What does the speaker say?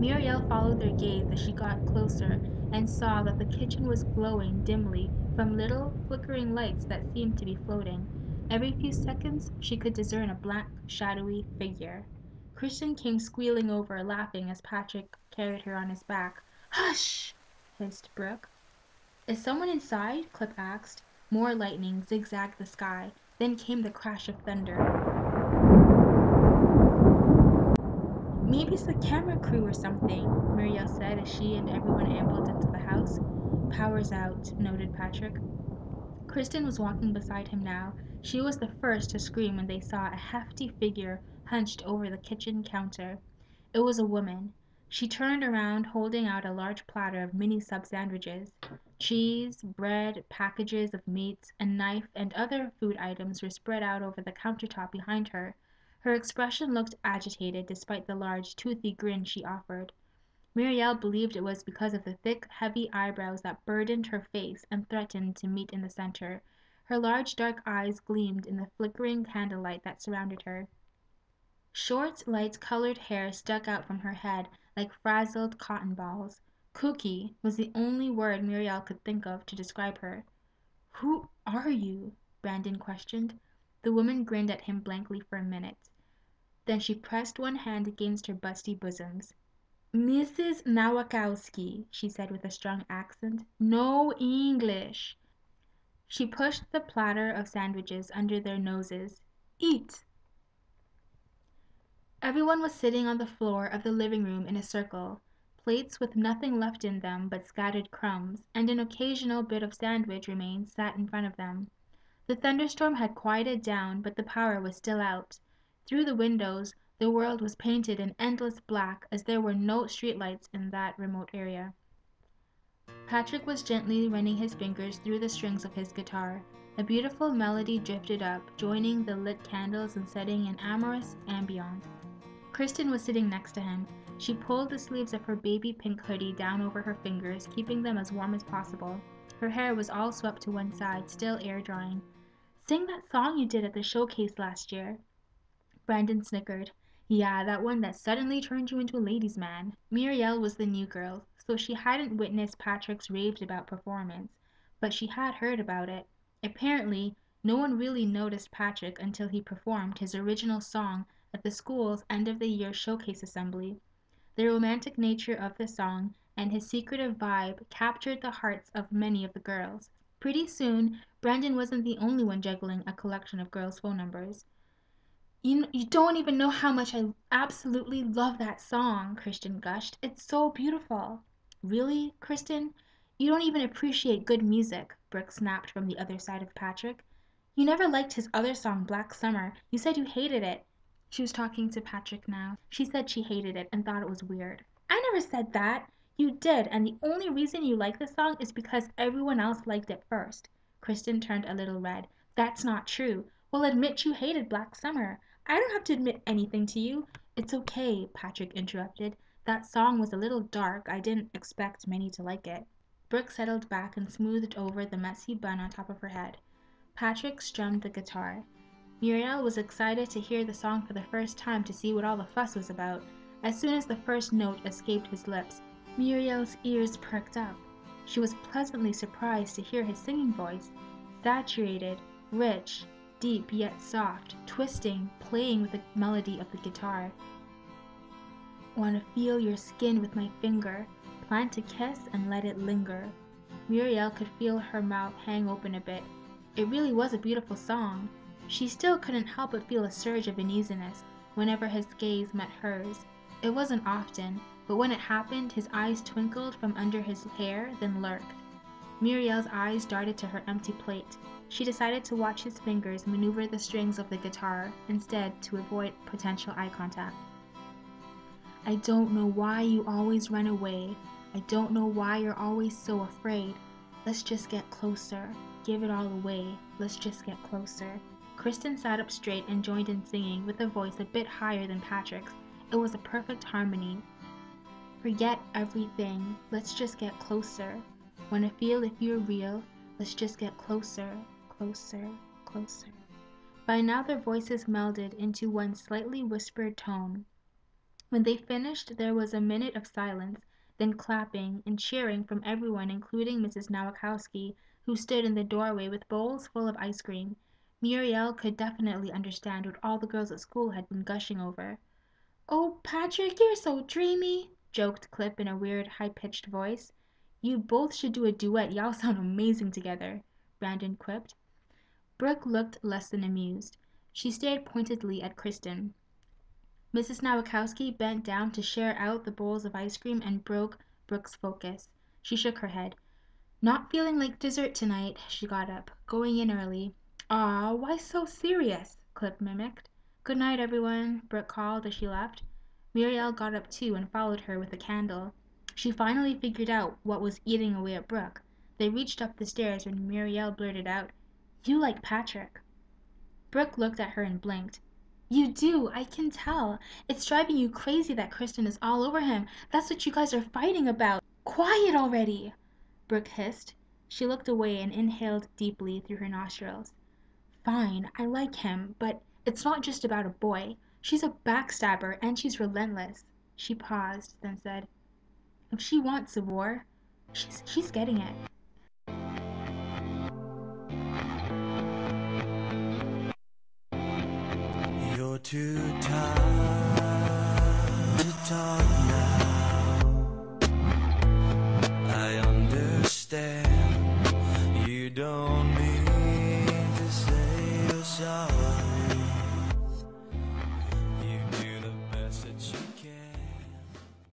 Murielle followed their gaze as she got closer and saw that the kitchen was glowing dimly from little, flickering lights that seemed to be floating. Every few seconds she could discern a black, shadowy figure. Kristen came squealing over, laughing as Patrick carried her on his back. "Hush!" hissed Brooke. "Is someone inside?" Clip asked. More lightning zigzagged the sky. Then came the crash of thunder. "Maybe it's the camera crew or something," Murielle said as she and everyone ambled into the house. "Power's out," noted Patrick. Kristen was walking beside him now. She was the first to scream when they saw a hefty figure hunched over the kitchen counter. It was a woman. She turned around holding out a large platter of mini sub sandwiches. Cheese, bread, packages of meats, a knife, and other food items were spread out over the countertop behind her. Her expression looked agitated despite the large, toothy grin she offered. Murielle believed it was because of the thick, heavy eyebrows that burdened her face and threatened to meet in the center. Her large dark eyes gleamed in the flickering candlelight that surrounded her. Short, light-colored hair stuck out from her head like frazzled cotton balls. "Cookie" was the only word Murielle could think of to describe her. "Who are you?" Brandon questioned. The woman grinned at him blankly for a minute. Then she pressed one hand against her busty bosoms. "Mrs. Nowakowski," she said with a strong accent. "No English." She pushed the platter of sandwiches under their noses. "Eat." Everyone was sitting on the floor of the living room in a circle. Plates with nothing left in them but scattered crumbs, and an occasional bit of sandwich remains sat in front of them. The thunderstorm had quieted down, but the power was still out. Through the windows the world was painted in endless black as there were no streetlights in that remote area. Patrick was gently running his fingers through the strings of his guitar. A beautiful melody drifted up, joining the lit candles and setting an amorous ambiance. Kristen was sitting next to him. She pulled the sleeves of her baby pink hoodie down over her fingers, keeping them as warm as possible. Her hair was all swept to one side, still air drying. "Sing that song you did at the showcase last year." Brandon snickered. "Yeah, that one that suddenly turned you into a ladies' man." Murielle was the new girl, so she hadn't witnessed Patrick's raved about performance, but she had heard about it. Apparently, no one really noticed Patrick until he performed his original song at the school's end of the year showcase assembly. The romantic nature of the song and his secretive vibe captured the hearts of many of the girls. Pretty soon, Brandon wasn't the only one juggling a collection of girls' phone numbers. You don't even know how much I absolutely love that song," Kristen gushed. "It's so beautiful." "Really, Kristen? You don't even appreciate good music," Brooke snapped from the other side of Patrick. "You never liked his other song, Black Summer. You said you hated it." She was talking to Patrick now. She said she hated it and thought it was weird. "I never said that." "You did, and the only reason you like the song is because everyone else liked it first." Kristen turned a little red. "That's not true. Well, admit you hated Black Summer. I don't have to admit anything to you." "It's okay," Patrick interrupted. "That song was a little dark. I didn't expect many to like it." Brooke settled back and smoothed over the messy bun on top of her head. Patrick strummed the guitar. Murielle was excited to hear the song for the first time to see what all the fuss was about. As soon as the first note escaped his lips, Murielle's ears perked up. She was pleasantly surprised to hear his singing voice, saturated, rich, deep yet soft, twisting, playing with the melody of the guitar. "Wanna feel your skin with my finger, plant a kiss and let it linger." Murielle could feel her mouth hang open a bit. It really was a beautiful song. She still couldn't help but feel a surge of uneasiness whenever his gaze met hers. It wasn't often, but when it happened, his eyes twinkled from under his hair, then lurked. Murielle's eyes darted to her empty plate. She decided to watch his fingers maneuver the strings of the guitar, instead to avoid potential eye contact. "I don't know why you always run away. I don't know why you're always so afraid. Let's just get closer. Give it all away. Let's just get closer." Kristen sat up straight and joined in singing with a voice a bit higher than Patrick's. It was a perfect harmony. "Forget everything. Let's just get closer. Wanna feel if you're real. Let's just get closer, closer, closer." By now their voices melded into one slightly whispered tone. When they finished there was a minute of silence, then clapping and cheering from everyone including Mrs. Nowakowski, who stood in the doorway with bowls full of ice cream. Murielle could definitely understand what all the girls at school had been gushing over. "Oh, Patrick, you're so dreamy," joked Clip in a weird, high-pitched voice. "You both should do a duet, y'all sound amazing together," Brandon quipped. Brooke looked less than amused. She stared pointedly at Kristen. Mrs. Nowakowski bent down to share out the bowls of ice cream and broke Brooke's focus. She shook her head. "Not feeling like dessert tonight." She got up. "Going in early." "Aw, why so serious?" Clip mimicked. "Good night, everyone," Brooke called as she left. Murielle got up too and followed her with a candle. She finally figured out what was eating away at Brooke. They reached up the stairs when Murielle blurted out, "You like Patrick." Brooke looked at her and blinked. "You do, I can tell. It's driving you crazy that Kristen is all over him. That's what you guys are fighting about. Quiet already!" Brooke hissed. She looked away and inhaled deeply through her nostrils. "Fine, I like him, but it's not just about a boy. She's a backstabber and she's relentless." She paused, then said, "If she wants a war, she's getting it." You're too tired.